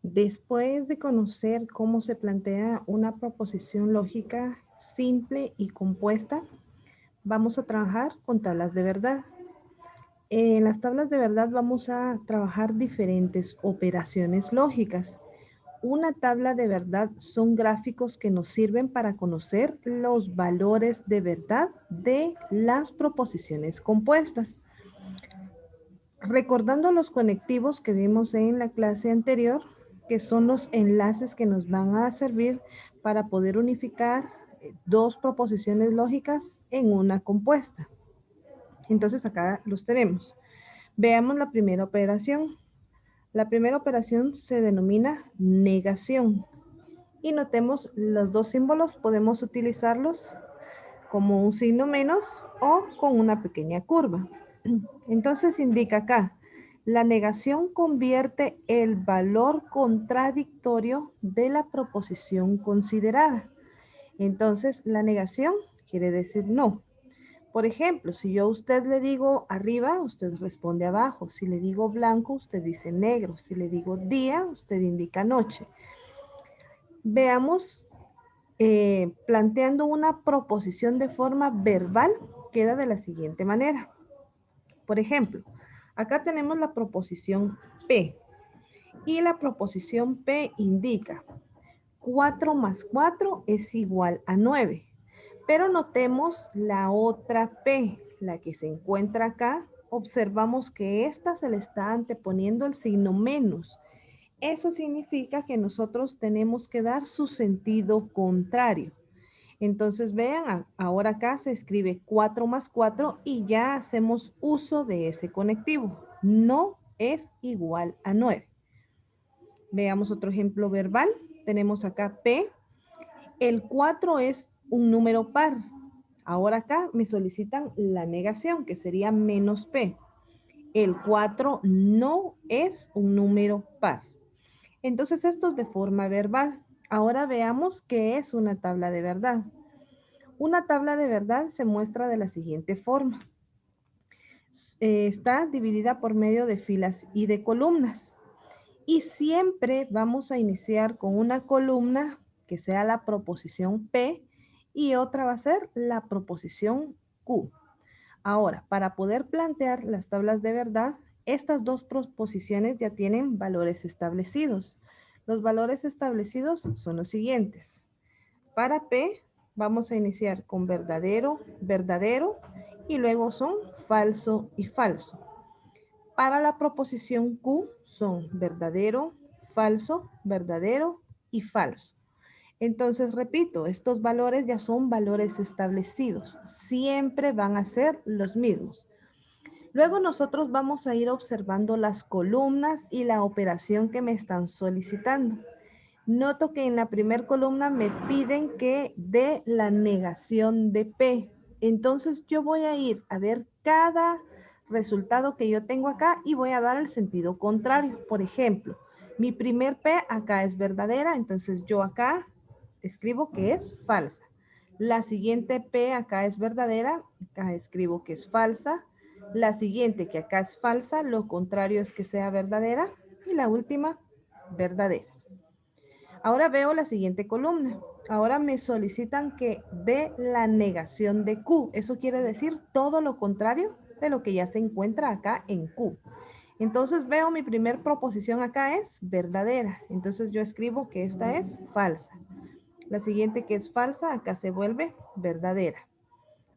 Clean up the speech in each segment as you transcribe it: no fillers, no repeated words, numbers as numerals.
Después de conocer cómo se plantea una proposición lógica simple y compuesta, vamos a trabajar con tablas de verdad. En las tablas de verdad vamos a trabajar diferentes operaciones lógicas. Una tabla de verdad son gráficos que nos sirven para conocer los valores de verdad de las proposiciones compuestas. Recordando los conectivos que vimos en la clase anterior, que son los enlaces que nos van a servir para poder unificar dos proposiciones lógicas en una compuesta. Entonces acá los tenemos. Veamos la primera operación. La primera operación se denomina negación. Y notemos los dos símbolos, podemos utilizarlos como un signo menos o con una pequeña curva. Entonces indica acá, la negación convierte el valor contradictorio de la proposición considerada. Entonces, la negación quiere decir no. Por ejemplo, si yo a usted le digo arriba, usted responde abajo. Si le digo blanco, usted dice negro. Si le digo día, usted indica noche. Veamos, planteando una proposición de forma verbal, queda de la siguiente manera. Por ejemplo, acá tenemos la proposición P y la proposición P indica 4 más 4 es igual a 9. Pero notemos la otra P, la que se encuentra acá. Observamos que esta se le está anteponiendo el signo menos. Eso significa que nosotros tenemos que dar su sentido contrario. Entonces vean, ahora acá se escribe 4 más 4 y ya hacemos uso de ese conectivo. No es igual a 9. Veamos otro ejemplo verbal. Tenemos acá P. El 4 es un número par. Ahora acá me solicitan la negación, que sería menos P. El 4 no es un número par. Entonces esto es de forma verbal. Ahora veamos qué es una tabla de verdad. Una tabla de verdad se muestra de la siguiente forma. Está dividida por medio de filas y de columnas. Y siempre vamos a iniciar con una columna que sea la proposición P y otra va a ser la proposición Q. Ahora, para poder plantear las tablas de verdad, estas dos proposiciones ya tienen valores establecidos. Los valores establecidos son los siguientes. Para P vamos a iniciar con verdadero, verdadero y luego son falso y falso. Para la proposición Q son verdadero, verdadero y falso. Entonces, repito, estos valores ya son valores establecidos. Siempre van a ser los mismos. Luego nosotros vamos a ir observando las columnas y la operación que me están solicitando. Noto que en la primera columna me piden que dé la negación de P. Entonces yo voy a ir a ver cada resultado que yo tengo acá y voy a dar el sentido contrario. Por ejemplo, mi primer P acá es verdadera, entonces yo acá escribo que es falsa. La siguiente P acá es verdadera, acá escribo que es falsa. La siguiente que acá es falsa, lo contrario es que sea verdadera. Y la última, verdadera. Ahora veo la siguiente columna. Ahora me solicitan que dé la negación de Q. Eso quiere decir todo lo contrario de lo que ya se encuentra acá en Q. Entonces veo mi primer proposición acá es verdadera. Entonces yo escribo que esta es falsa. La siguiente que es falsa, acá se vuelve verdadera.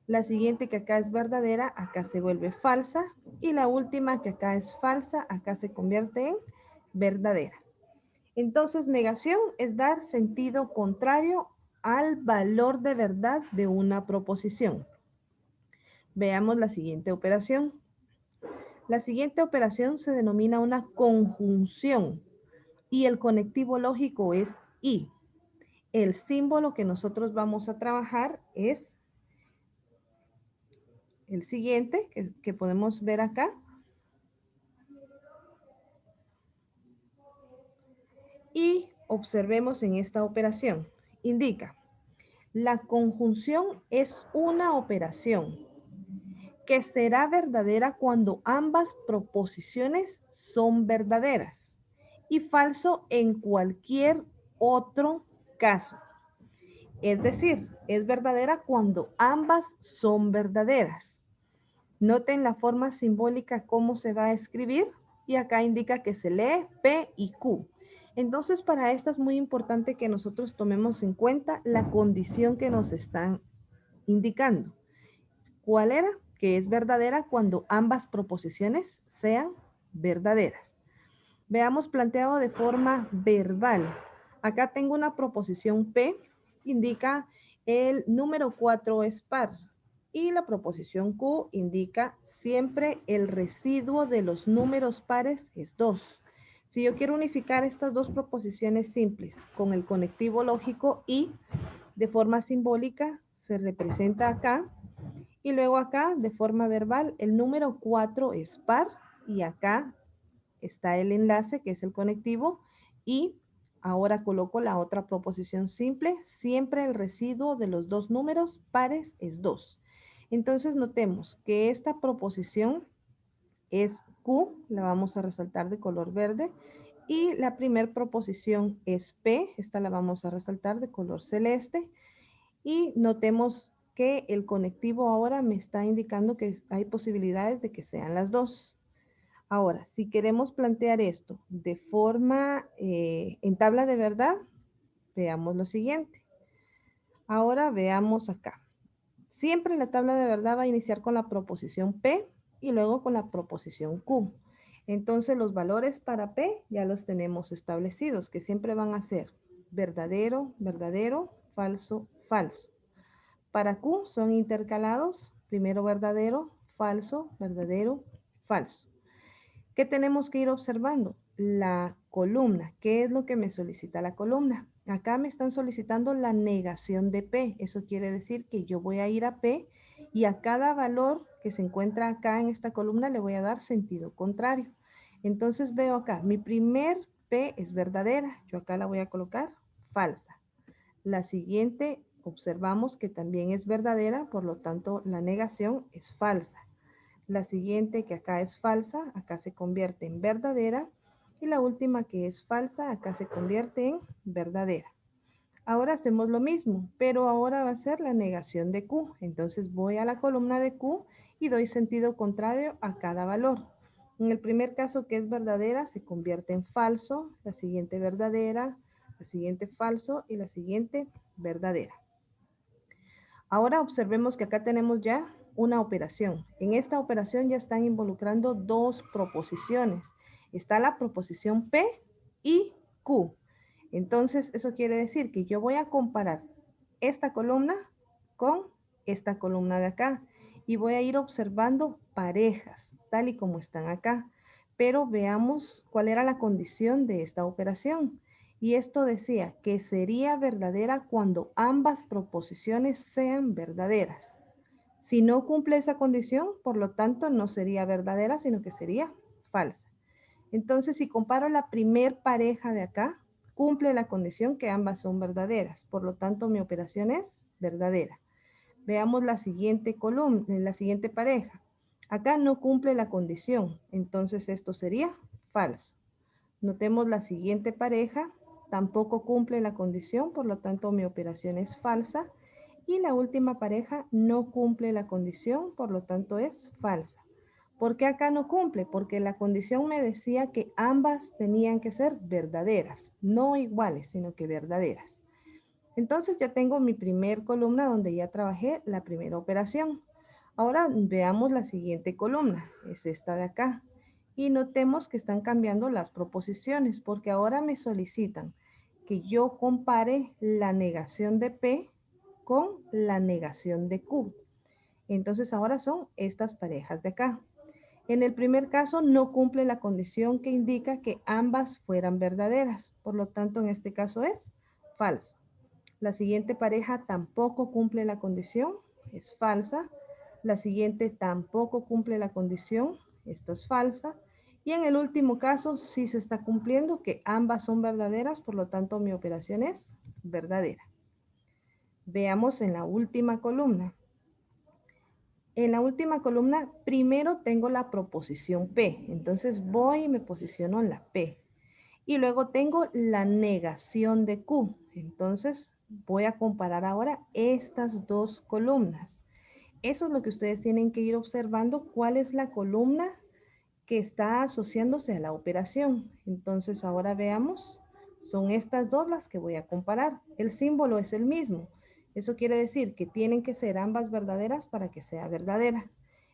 La siguiente que acá es verdadera, acá se vuelve falsa. Y la última que acá es falsa, acá se convierte en verdadera. Entonces, negación es dar sentido contrario al valor de verdad de una proposición. Veamos la siguiente operación. La siguiente operación se denomina una conjunción y el conectivo lógico es y. El símbolo que nosotros vamos a trabajar es el siguiente que podemos ver acá. Y observemos en esta operación. Indica, la conjunción es una operación que será verdadera cuando ambas proposiciones son verdaderas y falso en cualquier otro caso. Es decir, es verdadera cuando ambas son verdaderas. Noten la forma simbólica cómo se va a escribir y acá indica que se lee P y Q. Entonces, para esta es muy importante que nosotros tomemos en cuenta la condición que nos están indicando. ¿Cuál era? Que es verdadera cuando ambas proposiciones sean verdaderas. Veamos planteado de forma verbal. Acá tengo una proposición P, indica el número 4 es par. Y la proposición Q indica siempre el residuo de los números pares es 2. Si yo quiero unificar estas dos proposiciones simples con el conectivo lógico y de forma simbólica se representa acá y luego acá de forma verbal el número 4 es par y acá está el enlace que es el conectivo y ahora coloco la otra proposición simple. Siempre el residuo de los dos números pares es 2. Entonces notemos que esta proposición es Q, la vamos a resaltar de color verde, y la primera proposición es P, esta la vamos a resaltar de color celeste, y notemos que el conectivo ahora me está indicando que hay posibilidades de que sean las dos. Ahora, si queremos plantear esto de forma en tabla de verdad, veamos lo siguiente. Ahora veamos acá. Siempre la tabla de verdad va a iniciar con la proposición P y luego con la proposición Q. Entonces los valores para P ya los tenemos establecidos, que siempre van a ser verdadero, verdadero, falso, falso. Para Q son intercalados, primero verdadero, falso, verdadero, falso. ¿Qué tenemos que ir observando? La columna. ¿Qué es lo que me solicita la columna? Acá me están solicitando la negación de P. Eso quiere decir que yo voy a ir a P y a cada valor que se encuentra acá en esta columna le voy a dar sentido contrario. Entonces veo acá, mi primer P es verdadera. Yo acá la voy a colocar falsa. La siguiente observamos que también es verdadera, por lo tanto la negación es falsa. La siguiente que acá es falsa, acá se convierte en verdadera. Y la última que es falsa, acá se convierte en verdadera. Ahora hacemos lo mismo, pero ahora va a ser la negación de Q. Entonces voy a la columna de Q y doy sentido contrario a cada valor. En el primer caso que es verdadera, se convierte en falso, la siguiente verdadera, la siguiente falso y la siguiente verdadera. Ahora observemos que acá tenemos ya una operación. En esta operación ya están involucrando dos proposiciones. Está la proposición P y Q. Entonces, eso quiere decir que yo voy a comparar esta columna con esta columna de acá y voy a ir observando parejas, tal y como están acá. Pero veamos cuál era la condición de esta operación. Y esto decía que sería verdadera cuando ambas proposiciones sean verdaderas. Si no cumple esa condición, por lo tanto, no sería verdadera, sino que sería falsa. Entonces, si comparo la primer pareja de acá, cumple la condición que ambas son verdaderas. Por lo tanto, mi operación es verdadera. Veamos la siguiente columna, la siguiente pareja. Acá no cumple la condición, entonces esto sería falso. Notemos la siguiente pareja, tampoco cumple la condición, por lo tanto mi operación es falsa. Y la última pareja no cumple la condición, por lo tanto es falsa. ¿Por qué acá no cumple? Porque la condición me decía que ambas tenían que ser verdaderas, no iguales, sino que verdaderas. Entonces ya tengo mi primer columna donde ya trabajé la primera operación. Ahora veamos la siguiente columna, es esta de acá. Y notemos que están cambiando las proposiciones porque ahora me solicitan que yo compare la negación de P con la negación de Q. Entonces ahora son estas parejas de acá. En el primer caso no cumple la condición que indica que ambas fueran verdaderas. Por lo tanto, en este caso es falso. La siguiente pareja tampoco cumple la condición, es falsa. La siguiente tampoco cumple la condición, esto es falsa. Y en el último caso sí se está cumpliendo que ambas son verdaderas, por lo tanto mi operación es verdadera. Veamos en la última columna. En la última columna primero tengo la proposición P, entonces voy y me posiciono en la P. Y luego tengo la negación de Q. Entonces voy a comparar ahora estas dos columnas. Eso es lo que ustedes tienen que ir observando, cuál es la columna que está asociándose a la operación. Entonces ahora veamos, son estas dos las que voy a comparar. El símbolo es el mismo. Eso quiere decir que tienen que ser ambas verdaderas para que sea verdadera.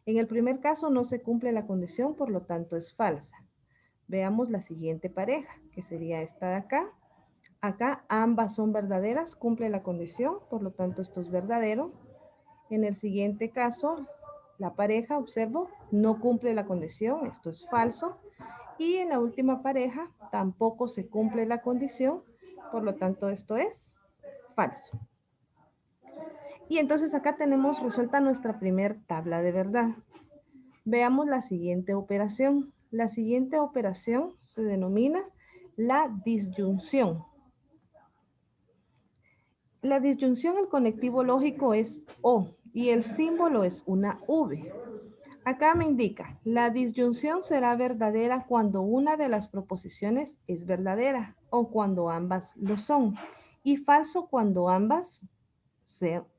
En el primer caso no se cumple la condición, por lo tanto es falsa. Veamos la siguiente pareja, que sería esta de acá. Acá ambas son verdaderas, cumple la condición, por lo tanto esto es verdadero. En el siguiente caso, la pareja, observo, no cumple la condición, esto es falso. Y en la última pareja tampoco se cumple la condición, por lo tanto esto es falso. Y entonces acá tenemos resuelta nuestra primer tabla de verdad. Veamos la siguiente operación. La siguiente operación se denomina la disyunción. La disyunción, el conectivo lógico es O y el símbolo es una V. Acá me indica, la disyunción será verdadera cuando una de las proposiciones es verdadera o cuando ambas lo son, y falso cuando ambas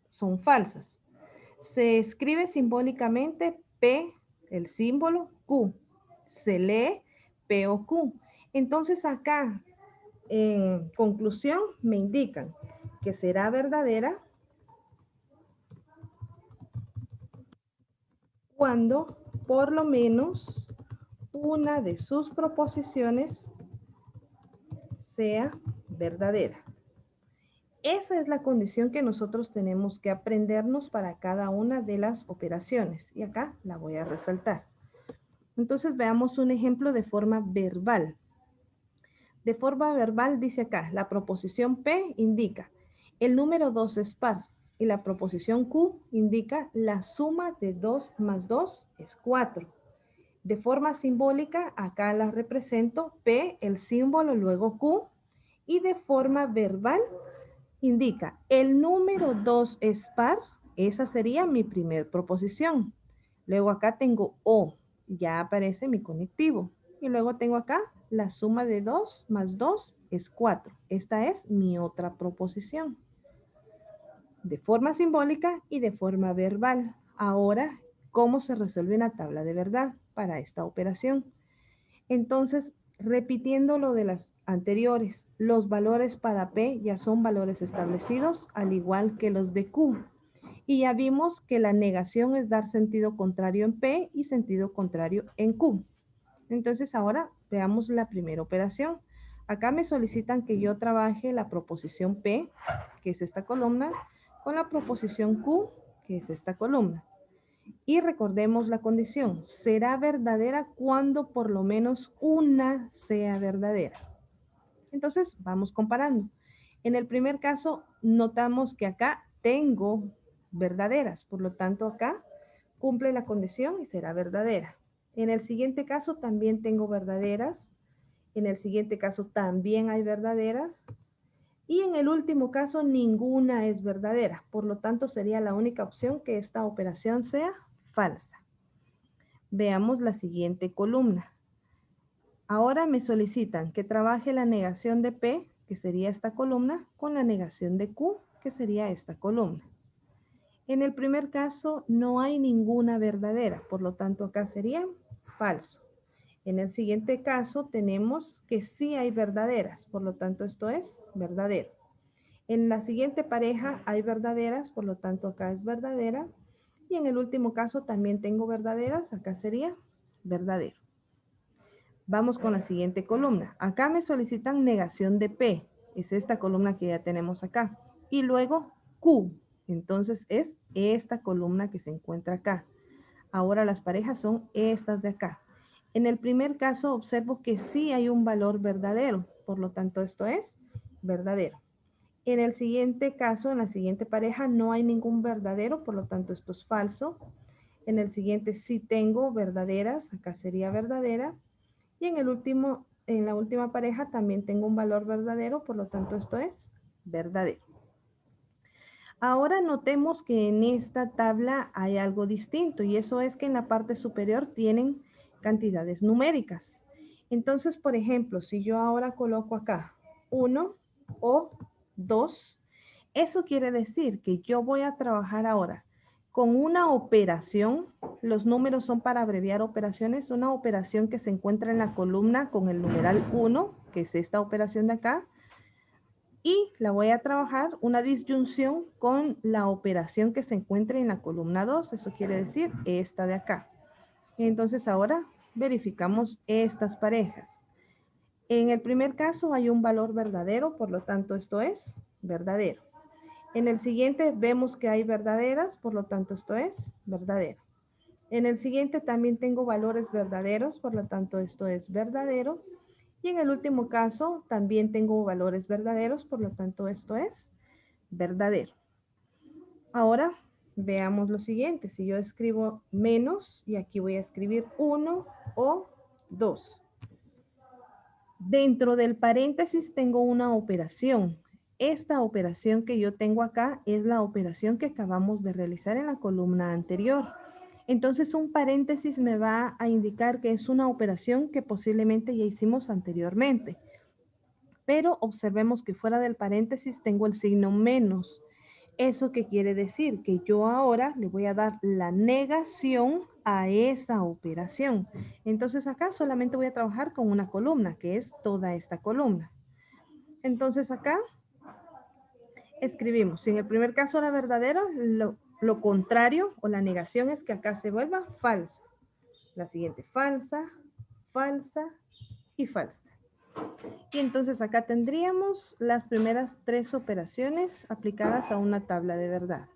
son falsas. Se escribe simbólicamente P, el símbolo, Q. Se lee P o Q. Entonces acá, en conclusión, me indican que será verdadera cuando por lo menos una de sus proposiciones sea verdadera. Esa es la condición que nosotros tenemos que aprendernos para cada una de las operaciones. Y acá la voy a resaltar. Entonces veamos un ejemplo de forma verbal. De forma verbal dice acá, la proposición P indica el número 2 es par y la proposición Q indica la suma de 2 más 2 es 4. De forma simbólica, acá la represento P, el símbolo, luego Q, y de forma verbal indica el número 2 es par, esa sería mi primer proposición. Luego acá tengo O, ya aparece mi conectivo. Y luego tengo acá la suma de 2 más 2 es 4. Esta es mi otra proposición. De forma simbólica y de forma verbal. Ahora, ¿cómo se resuelve una tabla de verdad para esta operación? Entonces, repitiendo lo de las anteriores, los valores para P ya son valores establecidos, al igual que los de Q. Y ya vimos que la negación es dar sentido contrario en P y sentido contrario en Q. Entonces, ahora veamos la primera operación. Acá me solicitan que yo trabaje la proposición P, que es esta columna, con la proposición Q, que es esta columna. Y recordemos la condición, será verdadera cuando por lo menos una sea verdadera. Entonces, vamos comparando. En el primer caso, notamos que acá tengo verdaderas, por lo tanto acá cumple la condición y será verdadera. En el siguiente caso también tengo verdaderas, en el siguiente caso también hay verdaderas, y en el último caso ninguna es verdadera, por lo tanto sería la única opción que esta operación sea falsa. Veamos la siguiente columna. Ahora me solicitan que trabaje la negación de P, que sería esta columna, con la negación de Q, que sería esta columna. En el primer caso no hay ninguna verdadera, por lo tanto acá sería falso. En el siguiente caso tenemos que sí hay verdaderas, por lo tanto esto es verdadero. En la siguiente pareja hay verdaderas, por lo tanto acá es verdadera. Y en el último caso también tengo verdaderas, acá sería verdadero. Vamos con la siguiente columna. Acá me solicitan negación de P. Es esta columna que ya tenemos acá. Y luego Q. Entonces es esta columna que se encuentra acá. Ahora las parejas son estas de acá. En el primer caso observo que sí hay un valor verdadero. Por lo tanto esto es verdadero. En el siguiente caso, en la siguiente pareja, no hay ningún verdadero, por lo tanto esto es falso. En el siguiente sí tengo verdaderas, acá sería verdadera. Y en la última pareja también tengo un valor verdadero, por lo tanto esto es verdadero. Ahora notemos que en esta tabla hay algo distinto y eso es que en la parte superior tienen cantidades numéricas. Entonces, por ejemplo, si yo ahora coloco acá 1 o 2, eso quiere decir que yo voy a trabajar ahora con una operación. Los números son para abreviar operaciones. Una operación que se encuentra en la columna con el numeral 1, que es esta operación de acá. Y la voy a trabajar una disyunción con la operación que se encuentra en la columna 2. Eso quiere decir esta de acá. Entonces ahora verificamos estas parejas. En el primer caso hay un valor verdadero, por lo tanto esto es verdadero. En el siguiente vemos que hay verdaderas, por lo tanto esto es verdadero. En el siguiente también tengo valores verdaderos, por lo tanto esto es verdadero. Y en el último caso también tengo valores verdaderos, por lo tanto esto es verdadero. Ahora veamos lo siguiente. Si yo escribo menos y aquí voy a escribir 1 o 2. Dentro del paréntesis tengo una operación. Esta operación que yo tengo acá es la operación que acabamos de realizar en la columna anterior. Entonces un paréntesis me va a indicar que es una operación que posiblemente ya hicimos anteriormente. Pero observemos que fuera del paréntesis tengo el signo menos. ¿Eso qué quiere decir? Que yo ahora le voy a dar la negación a esa operación. Entonces acá solamente voy a trabajar con una columna, que es toda esta columna. Entonces acá escribimos, si en el primer caso era verdadero, lo contrario o la negación es que acá se vuelva falsa. La siguiente, falsa, falsa y falsa. Y entonces acá tendríamos las primeras 3 operaciones aplicadas a una tabla de verdad.